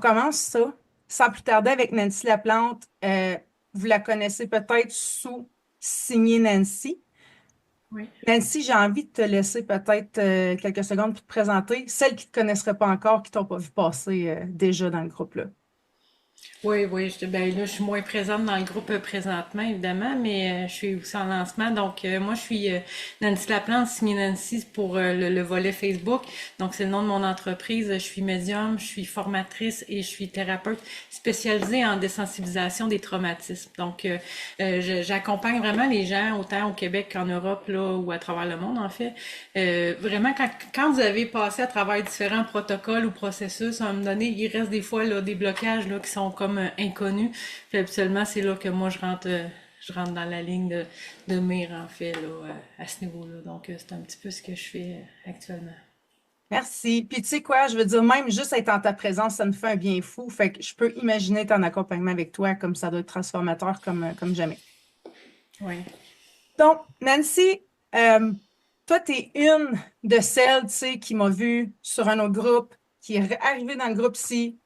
commence ça, sans plus tarder, avec Nancy Laplante. Vous la connaissez peut-être sous Signé Nancy. Oui. Nancy, j'ai envie de te laisser peut-être quelques secondes pour te présenter celles qui ne te connaisseraient pas encore, qui t'ont pas vu passer déjà dans le groupe-là. Oui, oui, ben là, je suis moins présente dans le groupe présentement, évidemment, mais je suis aussi en lancement. Donc, moi, je suis Nancy Laplante, signée Nancy pour le volet Facebook. Donc, c'est le nom de mon entreprise. Je suis médium, je suis formatrice et je suis thérapeute spécialisée en désensibilisation des traumatismes. Donc, j'accompagne vraiment les gens, autant au Québec qu'en Europe, là, ou à travers le monde, en fait. Vraiment, quand vous avez passé à travers différents protocoles ou processus, à un moment donné, il reste des fois là, des blocages là, qui sont comme inconnus. Puis habituellement, c'est là que moi, je rentre dans la ligne de mire, en fait, là, à ce niveau-là. Donc, c'est un petit peu ce que je fais actuellement. Merci. Puis tu sais quoi, je veux dire, même juste être en ta présence, ça me fait un bien fou. Fait que je peux imaginer ton accompagnement avec toi comme ça doit être transformateur comme jamais. Oui. Donc, Nancy, euh, toi, tu es une de celles, tu sais, qui m'a vue sur un autre groupe, qui est arrivée dans le groupe-ci,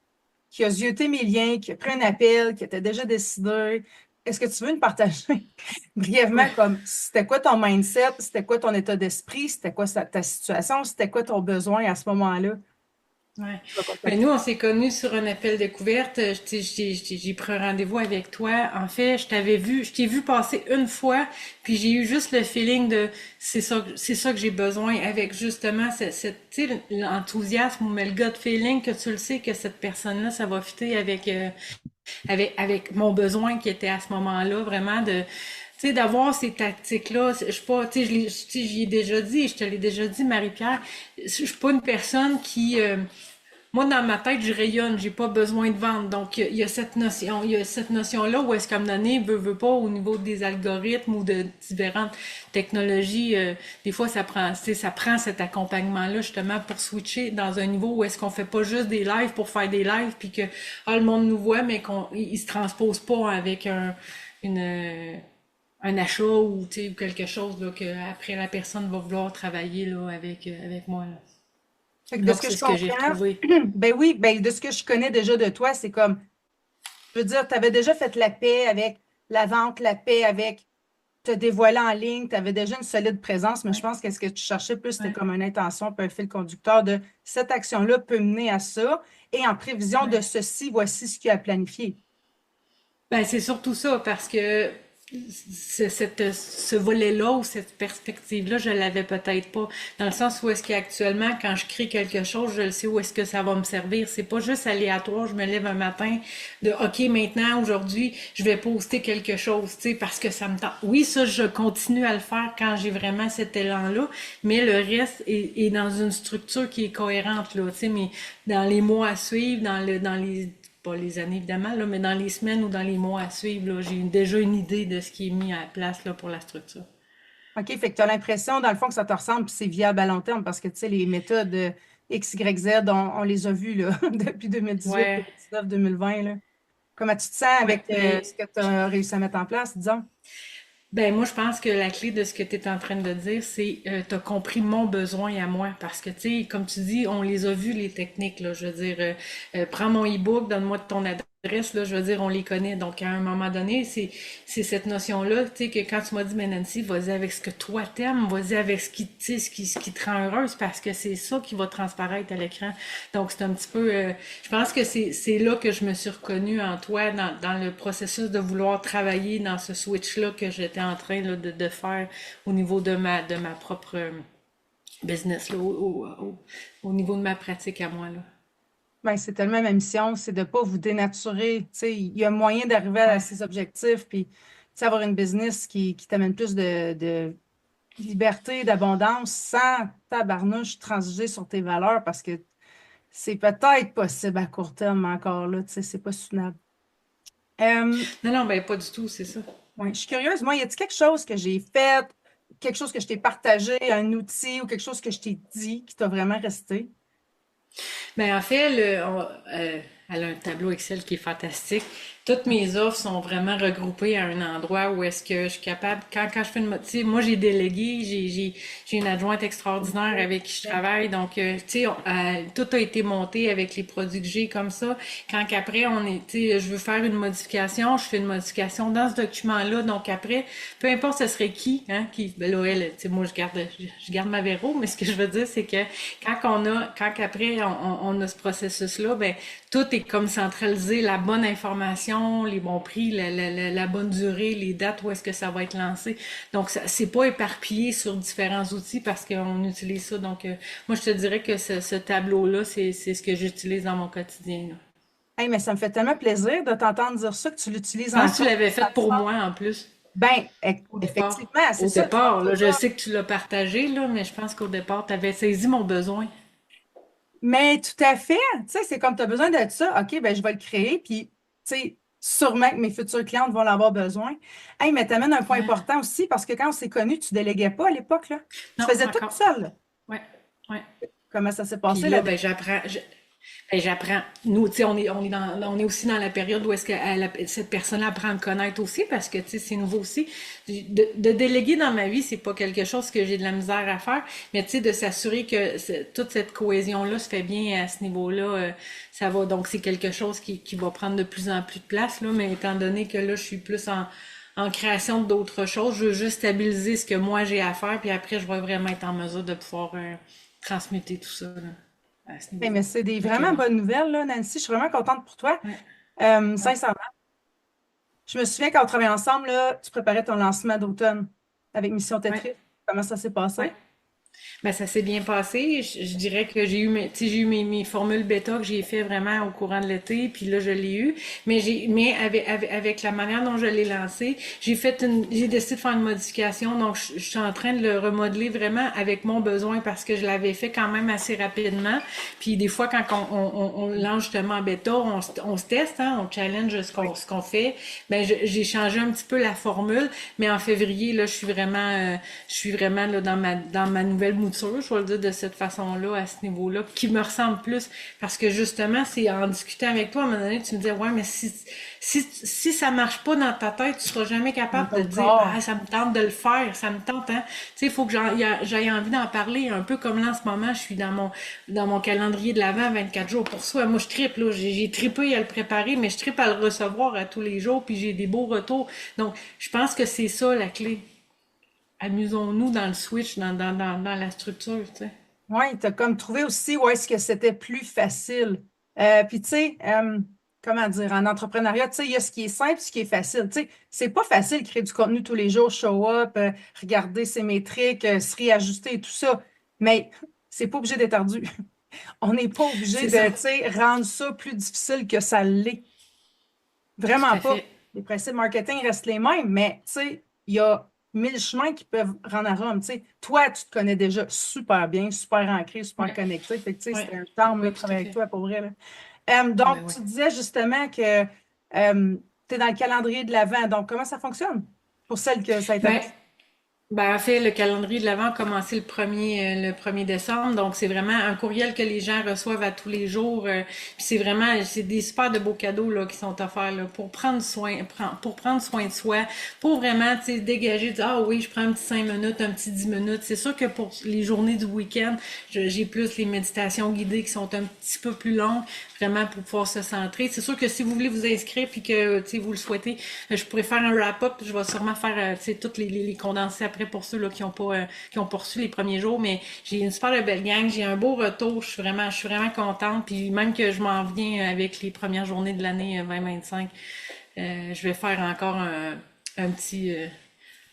qui a zioté mes liens, qui a pris un appel, qui était déjà décidé. Est-ce que tu veux nous partager brièvement Ouais. comme c'était quoi ton mindset, c'était quoi ton état d'esprit, c'était quoi ta situation, c'était quoi ton besoin à ce moment-là? Ouais. Tu vas Ben contacter. nous, on s'est connus sur un appel découverte. J'ai pris un rendez-vous avec toi. En fait, je t'ai vu passer une fois, puis j'ai eu juste le feeling de c'est ça que j'ai besoin avec justement tu sais, l'enthousiasme ou mais le gut feeling que tu le sais que cette personne-là, ça va fitter avec mon besoin qui était à ce moment-là, vraiment de tu sais, d'avoir ces tactiques-là, je suis pas, tu sais, j'y ai déjà dit, je te l'ai déjà dit, Marie-Pierre, je suis pas une personne qui, moi, dans ma tête, je rayonne, j'ai pas besoin de vendre. Donc, il y a cette notion, il y a cette notion-là où est-ce qu'à me donner, veut pas, au niveau des algorithmes ou de différentes technologies, des fois, ça prend, tu sais, ça prend cet accompagnement-là, justement, pour switcher dans un niveau où est-ce qu'on fait pas juste des lives pour faire des lives, puis que, le monde nous voit, mais il se transpose pas avec une, un achat ou, tu sais, ou quelque chose, là, que après la personne va vouloir travailler, là, avec moi, là. Fait que de ce Donc, que c'est je ce que j'ai comprends, retrouvé. ben oui, ben de ce que je connais déjà de toi, c'est comme, je veux dire, tu avais déjà fait la paix avec la vente, la paix avec te dévoiler en ligne, tu avais déjà une solide présence, mais je Ouais. pense que ce que tu cherchais plus, c'était Ouais, comme une intention, puis un fil conducteur de cette action-là peut mener à ça, et en prévision de ouais. ceci, voici ce qu'il a planifié. Ben, c'est surtout ça, parce que ce volet-là ou cette perspective-là, je l'avais peut-être pas. Dans le sens où est-ce qu'actuellement, quand je crée quelque chose, je le sais où est-ce que ça va me servir. C'est pas juste aléatoire, je me lève un matin de OK, maintenant, aujourd'hui, je vais poster quelque chose, tu sais, parce que ça me tente. Oui, ça, je continue à le faire quand j'ai vraiment cet élan-là, mais le reste est dans une structure qui est cohérente, là, tu sais, mais dans les mois à suivre, dans les pas les années évidemment, là, mais dans les semaines ou dans les mois à suivre, là, j'ai déjà une idée de ce qui est mis à la place là, pour la structure. OK, fait que tu as l'impression, dans le fond, que ça te ressemble, puis c'est viable à long terme, parce que, tu sais, les méthodes X, Y, Z, on les a vues, là, depuis 2018, Ouais, 2019, 2020, là. Comment tu te sens ouais. avec ce que tu as réussi à mettre en place, disons? Ben moi je pense que la clé de ce que tu es en train de dire, c'est tu as compris mon besoin à moi. Parce que tu sais, comme tu dis, on les a vus les techniques, là. Je veux dire, prends mon e-book, donne-moi ton adresse, là, je veux dire, on les connaît. Donc à un moment donné, c'est cette notion-là, tu sais, que quand tu m'as dit, mais Nancy, vas-y avec ce que toi t'aimes, vas-y avec ce qui, tu sais, ce qui te rend heureuse, parce que c'est ça qui va transparaître à l'écran. Donc c'est un petit peu, je pense que c'est là que je me suis reconnue en toi, dans le processus de vouloir travailler dans ce switch-là que j'étais en train là, de faire au niveau de ma propre business, là, au niveau de ma pratique à moi. Là. Ben, c'est tellement ma mission, c'est de ne pas vous dénaturer. Tu sais, il y a moyen d'arriver à Ouais. ses objectifs, puis tu sais, avoir une business qui t'amène plus de liberté, d'abondance, sans tabarnouche transiger sur tes valeurs, parce que c'est peut-être possible à court terme, mais encore là, tu sais, c'est pas soutenable. Euh, Non, non, ben pas du tout, c'est ça. ouais, je suis curieuse, moi, y a-t-il quelque chose que j'ai fait, quelque chose que je t'ai partagé, un outil ou quelque chose que je t'ai dit qui t'a vraiment resté? Ben, en fait, elle a un tableau Excel qui est fantastique. Toutes mes offres sont vraiment regroupées à un endroit où est-ce que je suis capable, quand je fais une, tu sais, moi j'ai délégué, j'ai une adjointe extraordinaire avec qui je travaille, donc, tu sais, tout a été monté avec les produits que j'ai comme ça. Quand qu'après, tu sais, je veux faire une modification, je fais une modification dans ce document-là, donc après, peu importe ce serait qui, hein, ben là, elle, tu sais, moi je garde ma Véro, mais ce que je veux dire, c'est que quand qu'après, on a ce processus-là, ben, tout est comme centralisé, la bonne information, les bons prix, la bonne durée, les dates où est-ce que ça va être lancé. Donc, c'est pas éparpillé sur différents outils parce qu'on utilise ça. Donc, moi, je te dirais que ce tableau-là, c'est ce que j'utilise dans mon quotidien, là. Hey, mais ça me fait tellement plaisir de t'entendre dire ça, que tu l'utilises Je pense que tu encore. l'avais fait pour moi en plus, Ben, au départ. effectivement, c'est Au ça. Tu départ, là, vas je pas. sais que tu l'as partagé, là, mais je pense qu'au départ, tu avais saisi mon besoin. Mais tout à fait. Tu sais, c'est comme tu as besoin de ça. OK, ben, je vais le créer. Puis, tu sais, sûrement que mes futures clientes vont en avoir besoin. Hey, mais tu amènes un point Ouais. important aussi, parce que quand on s'est connus, tu déléguais pas à l'époque, là. Tu Non, faisais tout encore. seul, là. Ouais, ouais. Comment ça s'est Puis passé, là, là? ben, j'apprends. Nous, tu sais, on est aussi dans la période où est-ce que cette personne-là apprend à me connaître aussi parce que, tu sais, c'est nouveau aussi. De déléguer dans ma vie, c'est pas quelque chose que j'ai de la misère à faire, mais tu sais, de s'assurer que toute cette cohésion-là se fait bien à ce niveau-là, ça va. Donc, c'est quelque chose qui va prendre de plus en plus de place, là, mais étant donné que là, je suis plus en création d'autres choses, je veux juste stabiliser ce que moi j'ai à faire, puis après, je vais vraiment être en mesure de pouvoir transmuter tout ça, là, à ce Hey, niveau-là. mais c'est des Fait que vraiment bon. bonnes nouvelles, là, Nancy. Je suis vraiment contente pour toi. Ouais, ouais, Sincèrement. Je me souviens quand on travaillait ensemble, là, tu préparais ton lancement d'automne avec Mission ouais, Tetris. Comment ça s'est passé? ouais. Ben, ça s'est bien passé. Je dirais que tu sais, j'ai eu mes formules bêta que j'ai fait vraiment au courant de l'été, puis là, je l'ai eu. Mais avec la manière dont je l'ai lancé, j'ai décidé de faire une modification. Donc, je suis en train de le remodeler vraiment avec mon besoin parce que je l'avais fait quand même assez rapidement. Puis des fois, quand on lance justement en bêta, on se teste, hein, on challenge Oui. ce qu'on fait. Ben, j'ai changé un petit peu la formule, mais en février, là, je suis vraiment là, dans ma nouvelle mouture, je vais le dire de cette façon-là, à ce niveau-là, qui me ressemble plus. Parce que justement, c'est en discutant avec toi, à un moment donné, tu me disais, ouais, mais si ça marche pas dans ta tête, tu seras jamais Dans capable de ton dire, ah, corps. ça me tente de le faire, ça me tente, hein. Tu sais, il faut que j'aille envie d'en parler, un peu comme là, en ce moment, je suis dans mon calendrier de l'avant 24 jours pour soi. Moi, je trippe, là, j'ai trippé à le préparer, mais je trippe à le recevoir à tous les jours, puis j'ai des beaux retours. Donc, je pense que c'est ça la clé. Amusons-nous dans le switch, dans la structure, tu sais. Oui, tu as comme trouvé aussi où est-ce que c'était plus facile. Puis, tu sais, comment dire, en entrepreneuriat, tu sais, il y a ce qui est simple, ce qui est facile. Tu sais, c'est pas facile de créer du contenu tous les jours, show up, regarder ses métriques, se réajuster et tout ça. Mais c'est pas obligé d'être ardu. On n'est pas obligé C'est de, ça. tu sais, rendre ça plus difficile que ça l'est. Tout Vraiment à pas. fait. Les principes marketing restent les mêmes, mais tu sais, il y a 1000 chemins qui peuvent rendre à Rome. Tu sais, toi, tu te connais déjà super bien, super ancré, super Ouais, connecté. Fait que, tu sais, ouais. c'était un Oui, charme là, oui, de tout à travailler avec fait. toi pour vrai, là. Ouais, Donc, ouais. tu disais justement que tu es dans le calendrier de l'Avent. Donc, comment ça fonctionne pour celles que ça Ben, intéresse? Ben, en fait, le calendrier de l'Avent a commencé le 1er décembre. Donc, c'est vraiment un courriel que les gens reçoivent à tous les jours. Puis c'est des super de beaux cadeaux, là, qui sont offerts, là, pour prendre soin de soi, pour vraiment, tu sais, dégager, dire, ah oui, je prends un petit 5 minutes, un petit 10 minutes. C'est sûr que pour les journées du week-end, j'ai plus les méditations guidées qui sont un petit peu plus longues, vraiment pour pouvoir se centrer. C'est sûr que si vous voulez vous inscrire puis que, tu sais, vous le souhaitez, je pourrais faire un wrap-up. Je vais sûrement faire, tu sais, toutes les condensés après pour ceux là, qui ont pas reçu les premiers jours, mais j'ai une super belle gang, j'ai un beau retour, je suis vraiment contente, puis même que je m'en viens avec les premières journées de l'année 2025, je vais faire encore un petit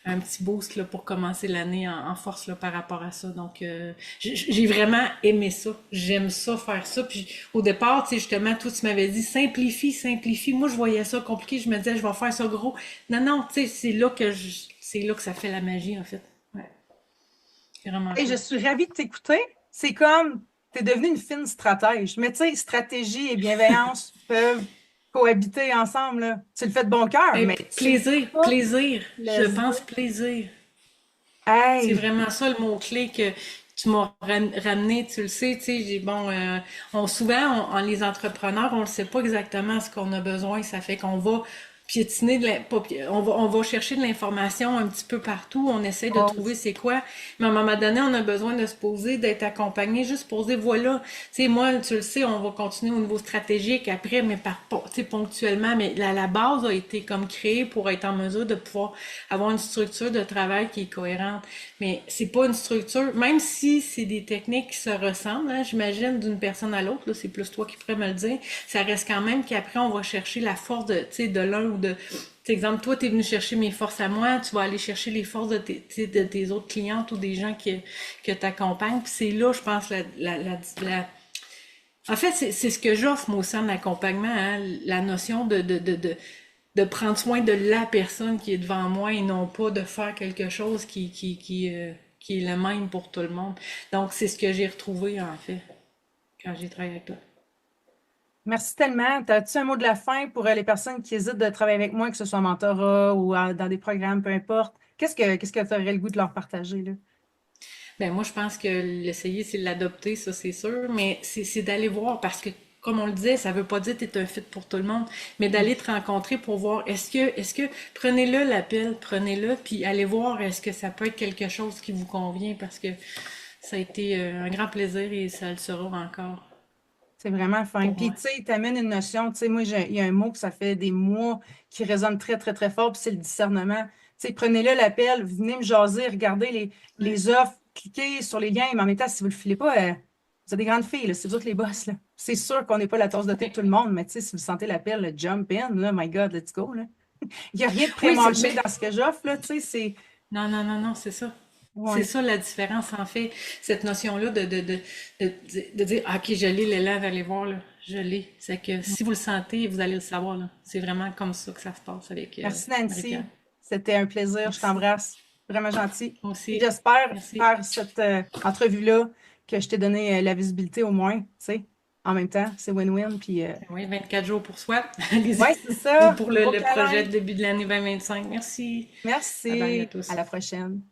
un petit boost là, pour commencer l'année en force là, par rapport à ça. Donc, j'ai vraiment aimé ça. J'aime ça, faire ça. Puis au départ, tu sais, justement, toi, tu m'avais dit simplifie, simplifie. Moi, je voyais ça compliqué. Je me disais, je vais faire ça gros. Non, non, tu sais, c'est là que ça fait la magie, en fait. Ouais, c'est vraiment Et je cool. suis ravie de t'écouter. C'est comme, tu es devenue une fine stratège. Mais tu sais, stratégie et bienveillance peuvent cohabiter ensemble, là. Tu le fais de bon cœur, Et mais c'est plaisir, tout plaisir. Je plaisir. pense plaisir. C'est Hey, vraiment ça le mot-clé que tu m'as ramené, tu le sais, tu sais, bon, les entrepreneurs, on ne sait pas exactement ce qu'on a besoin. Ça fait qu'on va piétiner on va chercher de l'information un petit peu partout. On essaie de Oh, trouver c'est quoi. Mais à un moment donné, on a besoin de se poser, d'être accompagné, juste poser, voilà. Tu sais, moi, tu le sais, on va continuer au niveau stratégique après, mais tu sais, ponctuellement. Mais la base a été comme créée pour être en mesure de pouvoir avoir une structure de travail qui est cohérente. Mais c'est pas une structure, même si c'est des techniques qui se ressemblent, hein, j'imagine, d'une personne à l'autre, là, c'est plus toi qui pourrais me le dire, ça reste quand même qu'après, on va chercher la force de, tu sais, de l'un ou de, exemple, toi, tu es venu chercher mes forces à moi, tu vas aller chercher les forces de tes autres clientes ou des gens que tu accompagnes. Puis c'est là, je pense, en fait, c'est ce que j'offre, moi, au sein de l'accompagnement, hein, la notion de prendre soin de la personne qui est devant moi et non pas de faire quelque chose qui est le même pour tout le monde. Donc, c'est ce que j'ai retrouvé, en fait, quand j'ai travaillé avec toi. merci tellement. As-tu un mot de la fin pour les personnes qui hésitent de travailler avec moi, que ce soit en mentorat ou dans des programmes, peu importe? Qu'est-ce que tu aurais le goût de leur partager, là? Ben, moi, je pense que l'essayer, c'est l'adopter, ça, c'est sûr, mais c'est d'aller voir parce que, comme on le disait, ça veut pas dire que t'es un fit pour tout le monde, mais d'aller te rencontrer pour voir est-ce que, prenez-le l'appel, prenez-le, puis allez voir est-ce que ça peut être quelque chose qui vous convient parce que ça a été un grand plaisir et ça le sera encore C'est vraiment fin. pour Puis, moi. tu sais, tu amènes une notion. Tu sais, moi, il y a un mot que ça fait des mois qui résonne très, très, très fort, puis c'est le discernement. Tu sais, prenez-le l'appel, venez me jaser, regardez les offres, cliquez sur les liens, mais en même temps, si vous le filez pas, vous êtes des grandes filles, là, c'est vous autres les boss, là. C'est sûr qu'on n'est pas la tasse de thé de tout le monde, mais tu sais, si vous sentez l'appel, le jump in, là, my God, let's go, là. Il n'y a rien de Oui, pré-mâché dans ce que j'offre, là, tu sais, c'est... non, non, non, non, c'est ça. C'est Ouais. ça la différence, en fait. Cette notion-là de dire, ah, OK, je l'ai l'élan d'aller voir, là. Je l'ai. C'est que si vous le sentez, vous allez le savoir, là. C'est vraiment comme ça que ça se passe avec Merci, Marie-Pierre. Nancy. C'était un plaisir. Je Merci. t'embrasse. Vraiment gentil. Moi Et aussi. j'espère Merci. faire cette entrevue-là que je t'ai donné la visibilité au moins, tu sais. En même temps, c'est win-win. Puis, Oui, 24 jours pour soi. Allez-y. ouais, c'est Ou ça. pour Gros le projet câlin. de début de l'année 2025. Merci. Bye bye à Merci. À tous. la prochaine.